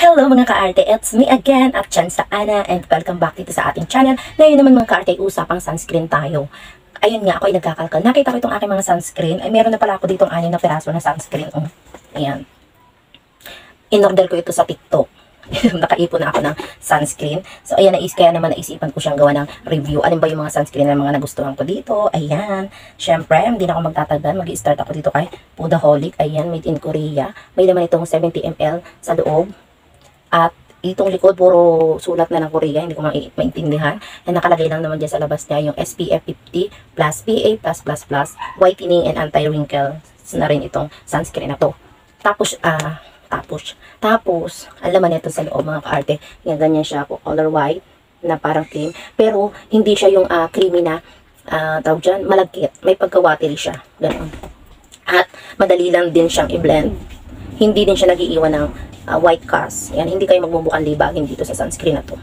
Hello mga ka-arte, it's me again at Chansa Ana and welcome back dito sa ating channel. Ngayon naman mga ka-arte, usapang sunscreen tayo. Ayun nga, ako ay nagkakalkal. Nakita ko itong aking mga sunscreen. Ay meron na pala ako ditong 6 na piraso na sunscreen. Ayan. In-order ko ito sa TikTok. Nakaipon na ako ng sunscreen. So ayan, kaya naman naisipan ko siyang gawa ng review. Alin ba yung mga sunscreen na mga nagustuhan ko dito? Ayan. Syempre, hindi na ako magtatagal. Mag-i-start ako dito kay Pudaholic. Ayan, made in Korea. May naman itong 70 ml sa loob. At itong likod, puro sulat na ng Korea, hindi ko maintindihan. And nakalagay lang naman dyan sa labas niya yung SPF 50 plus PA+++, whitening and anti-wrinkles na rin itong sunscreen na to. Tapos, ang laman nito sa loob mga ka-arte, yan ganyan siya, color white, na parang cream. Pero, hindi siya yung creamy na, tawag dyan, malagkit. May pagka-watery siya. Ganun. At, madali lang din siyang i-blend. Hindi din siya nag-iiwan ng white cast. Yan, hindi kayo magmumukang libagin dito sa sunscreen na to.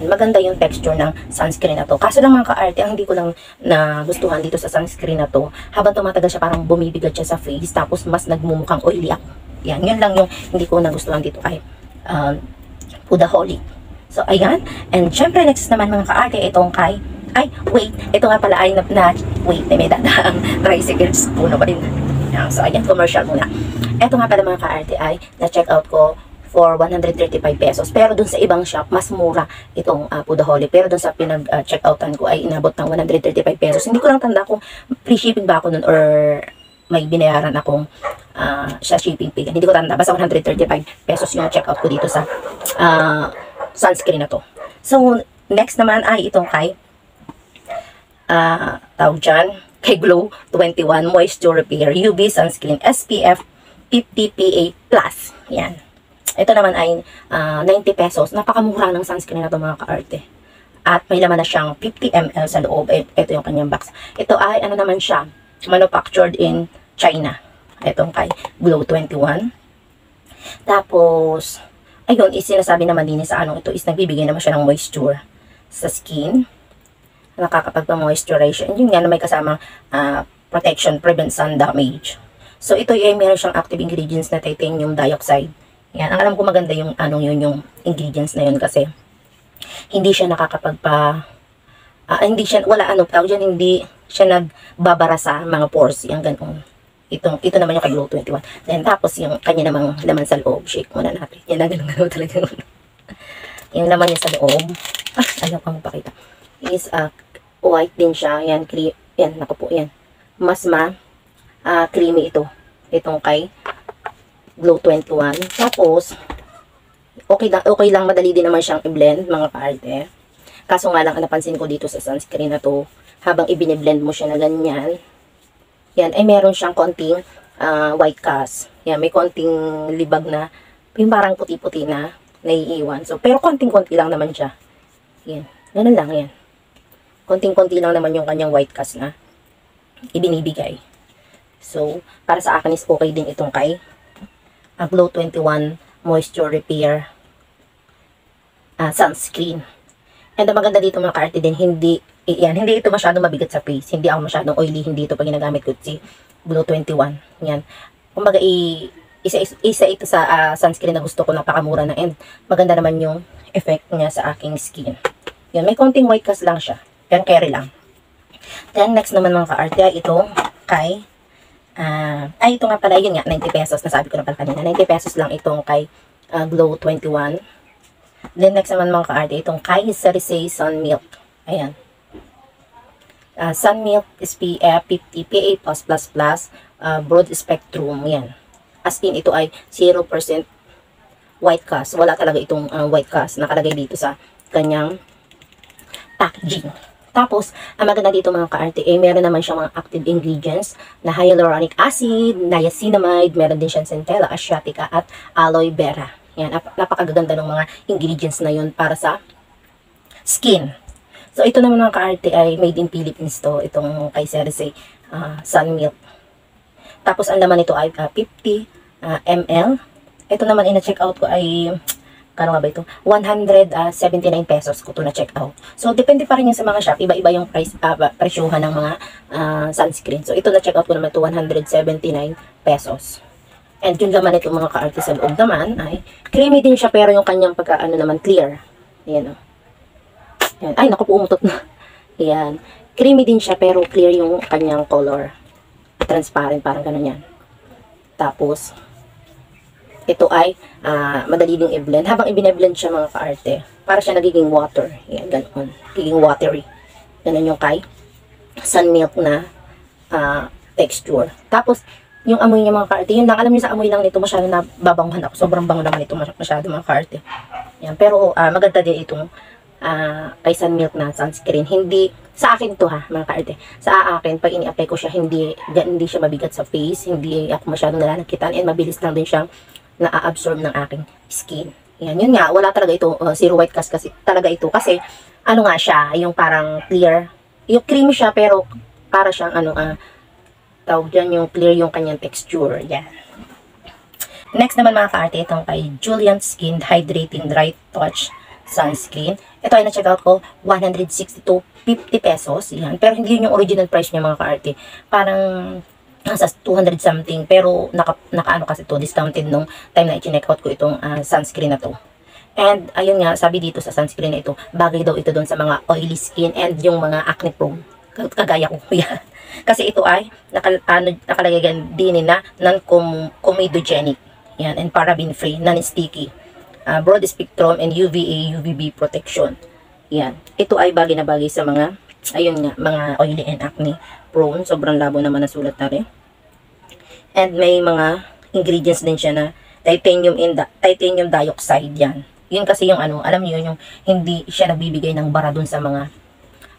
Maganda yung texture ng sunscreen na to. Kaso lang mga ka-arte, ang hindi ko lang nagustuhan dito sa sunscreen na to, habang tumatagal siya parang bumibigat siya sa face, tapos mas nagmumukhang oily ako. Yan, yun lang yung hindi ko nagustuhan dito kay Pudaholic. So, ayan. And syempre, next naman mga ka-arte, itong kay, ito nga pala ay wait, may dadaang tricycles puno pa rin. So, ayan, commercial muna. Ito nga pala mga ka-arte ay na-check out ko for 135 pesos. Pero dun sa ibang shop, mas mura itong Pudaholic. Pero dun sa pinag-check outan ko ay inabot ng 135 pesos. Hindi ko lang tanda kung free shipping ba ako nun or may binayaran akong sa shipping fee. Hindi ko tanda. Basta 135 pesos yung check out ko dito sa sunscreen na to. So, next naman ay itong kay tawag dyan, kay Glow 21 Moisture Repair UV Sunscreen SPF 50 PA+. Yan. Ito naman ay 90 pesos. Napakamura ng sunscreen na ito mga ka-arte. At may laman na siyang 50 ml sa loob. Ito yung kanyang box. Ito ay ano naman siya, manufactured in China. Itong kay Glow 21. Tapos, ayun, sinasabi naman din sa anong ito is nagbibigay naman siya ng moisture sa skin. Nakakapagpa-moisturization. Yun nga na may kasamang protection, prevent sun damage. So, ito ay meron siyang active ingredients na titanium dioxide. Yan. Ang alam ko maganda yung yung ingredients na yun kasi hindi siya hindi siya, hindi siya nagbabara sa mga pores. Yung ganun. Ito naman yung kay Glow 21. Then, tapos yung kanya namang laman sa loob. Shake muna natin. Yan na, ganun talaga. Yung laman niya sa loob. Ayaw pa magpakita. Is white din siya. Yan, yan, naku po, yan. Mas creamy ito. Itong kay Glow 21. Tapos, okay lang, madali din naman siyang i-blend, mga ka-arte. Kaso nga lang, napansin ko dito sa sunscreen na to, habang i-blend mo siya na ganyan, yan, ay meron siyang konting white cast. Yan, may konting libag na, yung parang puti-puti na naiiwan. So, pero konting-konti lang naman siya. Yan, ganun lang, yan. Konting-konti lang naman yung kanyang white cast na ibinibigay. So, para sa akin is okay din itong kay Glow 21 Moisture Repair sunscreen. And ang maganda dito mga ka-arte din, hindi ito masyadong mabigat sa face. Hindi ako masyadong oily, hindi ito pag ginagamit ko si Glow 21. Yan. Kumbaga, isa ito sa sunscreen na gusto ko, napakamura na. And maganda naman yung effect niya sa aking skin. Yan, may konting white cast lang siya. Pero carry lang. Then, next naman mga ka-arte, itong kay ito nga pala, yun nga, 90 pesos. Nasabi ko na pala kanina. 90 pesos lang itong kay Glow 21. Then, next naman mga ka-arte, itong kay Cerisei Sun Milk. Ayan. Sun Milk SPF 50 PA+++, broad spectrum. Yan. As in, ito ay 0% white cast. Wala talaga itong white cast. Nakalagay dito sa kanyang packaging. Tapos, ang maganda dito mga ka-arte, meron naman siyang mga active ingredients na hyaluronic acid, niacinamide, meron din siyang centella asiatica at aloe vera. Yan, napakaganda ng mga ingredients na yun para sa skin. So, ito naman mga ka-arte ay made in Philippines to, itong kay Cerisei Sun Milk. Tapos, ang laman nito ay 50 ml. Ito naman ina-check out ko ay kano nga ba ito? 179 pesos ko to na check out. So, depende pa rin yan sa mga shop. Iba-iba yung presyuhan ng mga sunscreen. So, ito na check out ko naman to 179 pesos. And yung laman nito mga ka-arte sa loob naman ay creamy din siya pero yung kanyang pagka-ano naman clear. Ayan o. Ayan. Ay, naku po, umutot na. Ayan. Creamy din siya pero clear yung kanyang color. Transparent, parang gano'n yan. Tapos, ito ay madali ding i-blend. Habang i-blend siya mga ka-arte, para siya nagiging water. Ayan, gano'n. Nagiging watery. Gano'n yung kay sun milk na texture. Tapos, yung amoy niya mga ka-arte, yun lang, alam niyo sa amoy lang nito, masyado na babanguhan ako. Sobrang bango naman ito, masyado mga ka-arte. Yan. Pero, maganda din itong kay sun milk na sunscreen. Hindi, sa akin to ha, mga ka-arte. Sa akin, pag ini-apply ko siya, hindi siya mabigat sa face, hindi ako masyadong nalalagkitan, and mabilis lang din siyang na-absorb ng aking skin. Yan, yun nga, wala talaga ito, zero white cast kasi, talaga ito. Kasi, ano nga siya, yung parang clear, yung creamy siya, pero para siyang, tawag dyan, yung clear yung kanyang texture. Yan. Next naman mga ka-arte, itong kay Julian Skin Hydrating Dry Touch Sunscreen. Ito ay na-check out ko, 162.50 pesos. Yan. Pero hindi yun yung original price niya mga ka-arte. Parang nasa 200 something. Pero naka-ano kasi to, discounted nung time na i-check out ko itong sunscreen na to. And ayun nga, sabi dito sa sunscreen na ito, bagay daw ito doon sa mga oily skin and yung mga acne prone. Kagaya ko. Yan. Kasi ito ay nakalagay din na non-comedogenic. Yan, and paraben free, non-sticky. Broad spectrum and UVA, UVB protection. Yan. Ito ay bagay na bagay sa mga, ayun nga, mga oily and acne prone. Sobrang labo naman na sulat na rin. And may mga ingredients din siya na titanium dioxide yan. Yun kasi yung alam niyo yung hindi siya nagbibigay ng bara dun sa mga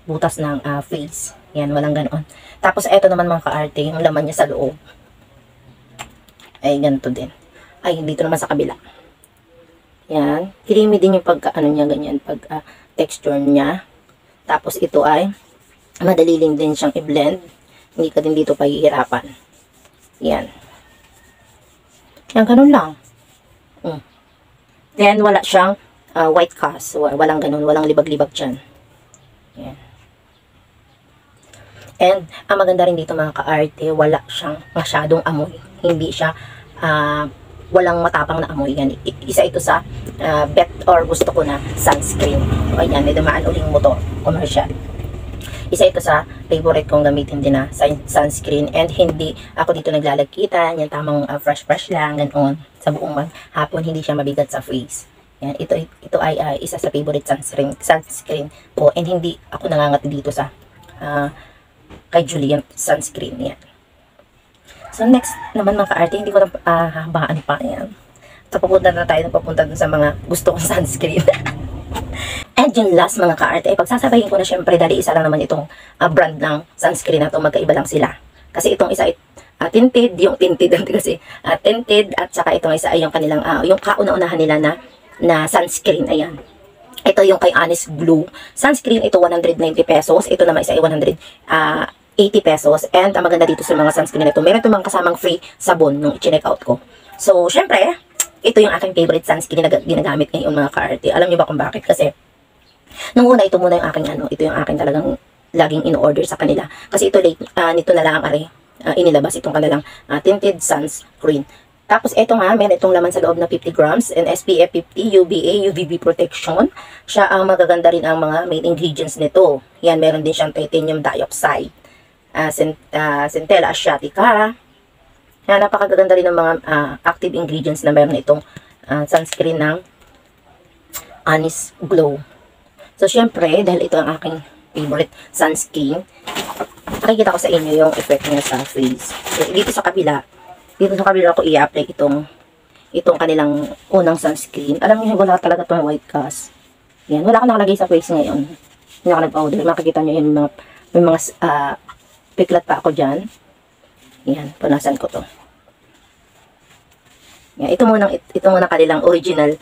butas ng face. Yan, walang ganoon. Tapos ito naman mga ka-arte, yung laman niya sa loob. Ay, ganito din. Ay, dito naman sa kabila. Yan. Creamy din yung pagka-ano niya, ganyan, texture niya. Tapos ito ay madali din siyang i-blend. Hindi ka din dito pahihirapan. Yan. Yan, ganun lang. Then, wala siyang white cast. Walang ganun, walang libag-libag dyan. Yan. And, ang maganda rin dito mga ka-arte, wala siyang masyadong amoy. Hindi siya, walang matapang na amoy. Yan. Isa ito sa bet or gusto ko na sunscreen. So, ayan, may dumaan uling motor, commercial. Isa ito sa favorite kong gamitin din na sunscreen. And hindi ako dito naglalagkitan. Yan, tamang fresh lang, ganoon. Sa buong hapon, hindi siya mabigat sa face. Yan, ito ay isa sa favorite sunscreen ko. And hindi ako nangangati dito sa kay Julian sunscreen. Yan. So, next naman mga ka-arte, hindi ko na habaan pa. Yan. So, papunta na tayo papunta dun sa mga gusto kong sunscreen. And yung last mga ka-arte, ay pagsasabayin ko na syempre dahil isa lang naman itong brand ng sunscreen na ito, magkaiba lang sila. Kasi itong isa ay tinted, yung tinted kasi tinted, at saka itong isa ay yung kanilang, yung kauna-unahan nila na sunscreen. Ayan. Ito yung kay Honest Glow. Sunscreen, ito 190 pesos. Ito naman isa ay 180 pesos. And ang maganda dito sa mga sunscreen na ito, meron itong mga kasamang free sabon nung i-check out ko. So, syempre, ito yung aking favorite sunscreen na ginagamit ngayon mga ka-arte. Alam niyo ba kung bakit? Kasi, nung una, ito muna yung aking ito yung aking talagang laging in-order sa kanila. Kasi ito nito na lang inilabas itong kanilang tinted sunscreen. Tapos ito nga, meron itong laman sa loob na 50 grams and SPF 50, UVA, UVB protection. Siya ang magaganda rin ang mga main ingredients nito. Yan, meron din siyang titanium dioxide, Centella asiatica. Yan, napakaganda rin ng mga active ingredients na meron itong sunscreen ng Honest Glow. So, syempre, dahil ito ang aking favorite sunscreen, nakikita ko sa inyo yung effect niya sa face. So, dito sa kabila ko i-apply itong kanilang unang sunscreen. Alam niyo, wala talaga itong white cast. Yan, wala akong nakalagay sa face ngayon. Hindi ako nag-powder. Makikita niyo yun, may mga piklat pa ako dyan. Yan, punasan ko to. Yan, ito muna kanilang original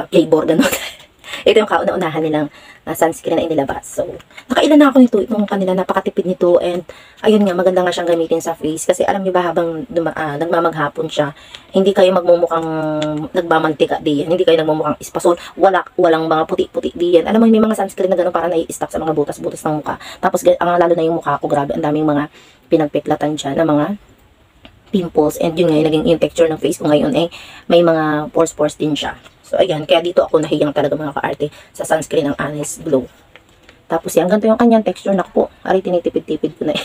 flavor, gano'n. Ito yung kauna-unahan nilang sunscreen na inilabas. So, nakailan na ako nito. Itong kanila, napakatipid nito. And, ayun nga, maganda nga siyang gamitin sa face. Kasi alam niyo ba, habang nagmamaghapon siya, hindi kayo magmumukhang nagmamantika diyan. Hindi kayo nagmumukhang ispasol. Walang mga puti-puti diyan. Alam mo, may mga sunscreen na gano'n parang nai-stuck sa mga butas-butas ng mukha. Tapos, lalo na yung mukha ko, grabe, ang daming mga pinagpiklatan dyan na mga pimples. And yun nga, yung texture ng face ko ngayon eh, may mga pores din siya. So, ayan, kaya dito ako nahiyang talaga mga kaarte sa sunscreen ng Honest Glow. Tapos yan, ganito yung kanyang texture. Naku po, ari tinitipid-tipid ko na eh.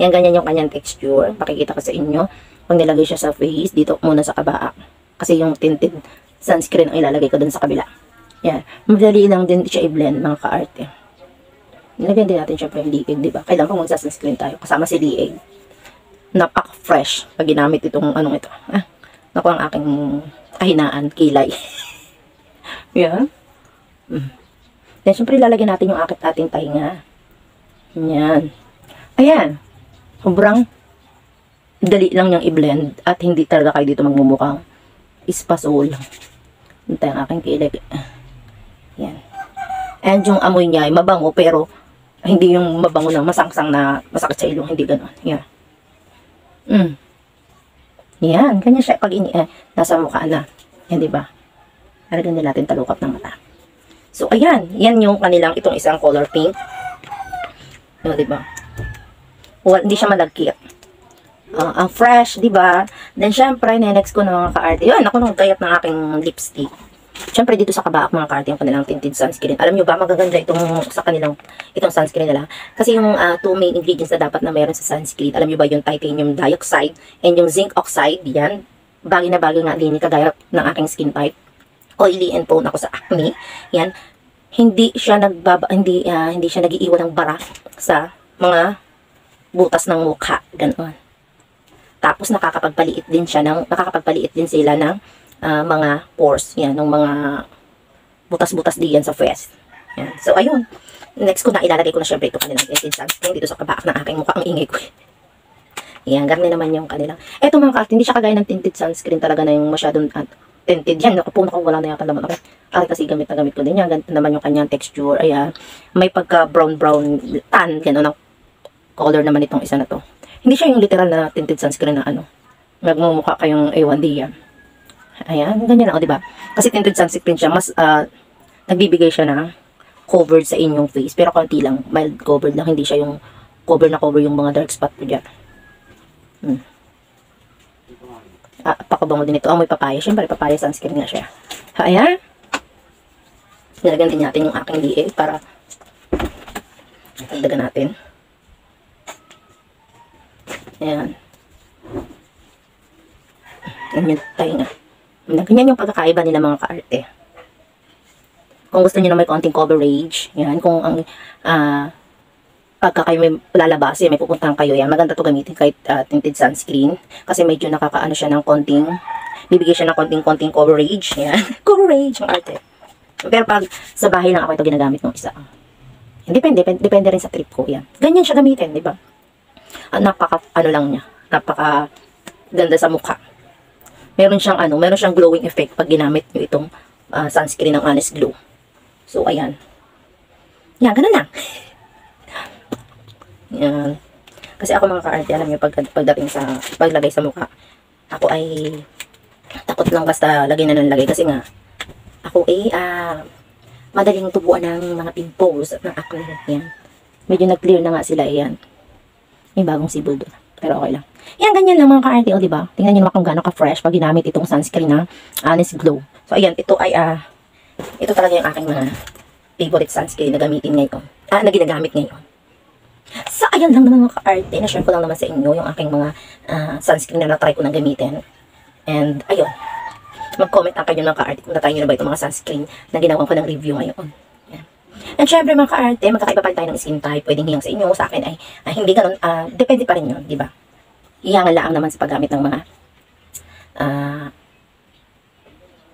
Yan, ganyan yung kanyang texture. Pakikita ko sa inyo. Pag nilagay siya sa face, dito muna sa kabaa. Kasi yung tinted sunscreen ang ilalagay ko dun sa kabila. Yan, madali lang din siya i-blend mga kaarte. Nilagyan din natin syempre yung liig, di ba? Kailangan kung magsa-sunscreen tayo, kasama si liig. Napaka-fresh pag ginamit itong anong ito. Naku ang aking kahinaan, kilay. Yan. Then, syempre, lalagyan natin yung ating tainga. Yan. Ayan. Sobrang dali lang yung i-blend at hindi talaga kayo dito magmumukhang ispasol. Ito yung aking kilay. Yan. And yung amoy niya ay mabango pero hindi yung mabango ng masangsang na masakit sa ilong. Hindi ganun. Yan. Yan. Ganyan siya pag nasa mukha na. Yan, diba? Haragyan din natin talukap ng mata. So, ayan. Yan yung kanilang itong isang color pink. Yan, diba? Well, hindi siya malagkit. Ang fresh, diba? Then, syempre, next ko na mga ka-arte. Yan, ako nung kayat ng aking lipstick. Syempre, dito sa kabaak mga ka-arte, yung kanilang tinted sunscreen. Alam nyo ba, magaganda itong sa kanilang, itong sunscreen nila. Kasi yung two main ingredients na dapat na meron sa sunscreen. Alam nyo ba, yung titanium dioxide and yung zinc oxide. Yan. Bagay na bagay nga din, kagaya ng aking skin type. Oily and prone ako sa acne. Yan. Hindi siya hindi siya nagiiwan ng bara sa mga butas ng mukha. Ganon. Tapos nakakapagpaliit din sila ng mga pores. Yan, ng mga butas-butas diyan sa face. Yan. So, ayun. Next ko na ilalagay ko na syempre ito kanilang tinted sunscreen dito sa kabaak ng aking mukha. Ang ingay ko. Yan, ganun naman yung kanilang. Eto mga ka-arte, hindi siya kagaya ng tinted sunscreen talaga na yung masyadong tinted. Yan, wala na yata naman. Okay. Ari kasi gamit na gamit ko din. Yan, ganito naman yung kanyang texture. Ayan. May pagka brown tan. Gano'n ang color naman itong isa na to. Hindi siya yung literal na tinted sunscreen na nagmumukha kayong A1D yan. Ayan, ganyan lang, diba? Kasi tinted sunscreen siya, mas nagbibigay siya na covered sa inyong face. Pero konti lang, mild covered lang. Hindi siya yung cover yung mga dark spot ko dyan. Pakabango din ito. Amoy papaya. Siyempre, papaya sunscreen nga siya. Ayan. Nilagyan din natin yung aking liig para dagdagan natin. Ayan. Ganyan tayo nga. Ganyan yung pagkakaiba nila mga ka-arte. Kung gusto niyo na may konting coverage, yan, kung ang pagka kayo may lalabas, may pupuntahan kayo, yan, maganda to gamitin kahit tinted sunscreen. Kasi medyo nakakaano siya ng konting, bibigay siya ng konting coverage. Yan. Coverage ang arte. Pero pag sa bahay lang ako ito ginagamit ng isa. Depende rin sa trip ko. Yan. Ganyan siya gamitin, di ba? Napaka ganda sa mukha. Meron siyang glowing effect pag ginamit nyo itong sunscreen ng Honest Glow. So, ayan. Yan, ganun lang. Yan. Kasi ako mga ka-arte, alam nyo, pagdating sa paglagay sa mukha, ako ay takot lang basta lagay na ng lagay. Kasi nga, ako madaling tubuan ng mga pimples at ng acne. Yan. Medyo nag-clear na nga sila. Yan. May bagong sibol doon. Pero okay lang. Yan, ganyan lang mga ka-arte, o diba? Tingnan nyo naman kung gano'n ka-fresh pag ginamit itong sunscreen na Honest Glow. So, ayan, ito ay, ito talaga yung aking mga favorite sunscreen na gamitin ngayon. Na ginagamit ngayon. So, ayan lang naman mga ka-arte. Na-share ko lang naman sa inyo yung aking mga sunscreen na na-try ko na gamitin. And, ayun. Mag-comment ang kayo ng ka-arte kung natry nyo na ba itong mga sunscreen na ginawa ko ng review ngayon. Yan. And syempre mga ka-arte, magkakaiba pa rin tayo ng skin type. Pwedeng hiyang sa inyo, sa akin ay hindi ganun. Depende pa rin yun, di ba? Hiyangan lang naman sa paggamit ng mga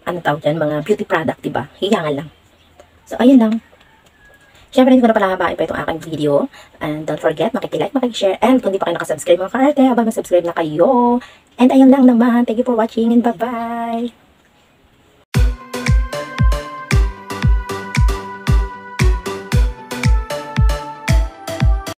ano tawag dyan, mga beauty product, di ba? Hiyangan lang. So, ayun lang. Syempre, hindi ko na pala habain pa itong aking video. And don't forget, makikilike, makikishare. And kung di pa kayo nakasubscribe mga ka-arte, mag-subscribe na kayo. And ayun lang naman. Thank you for watching and bye-bye.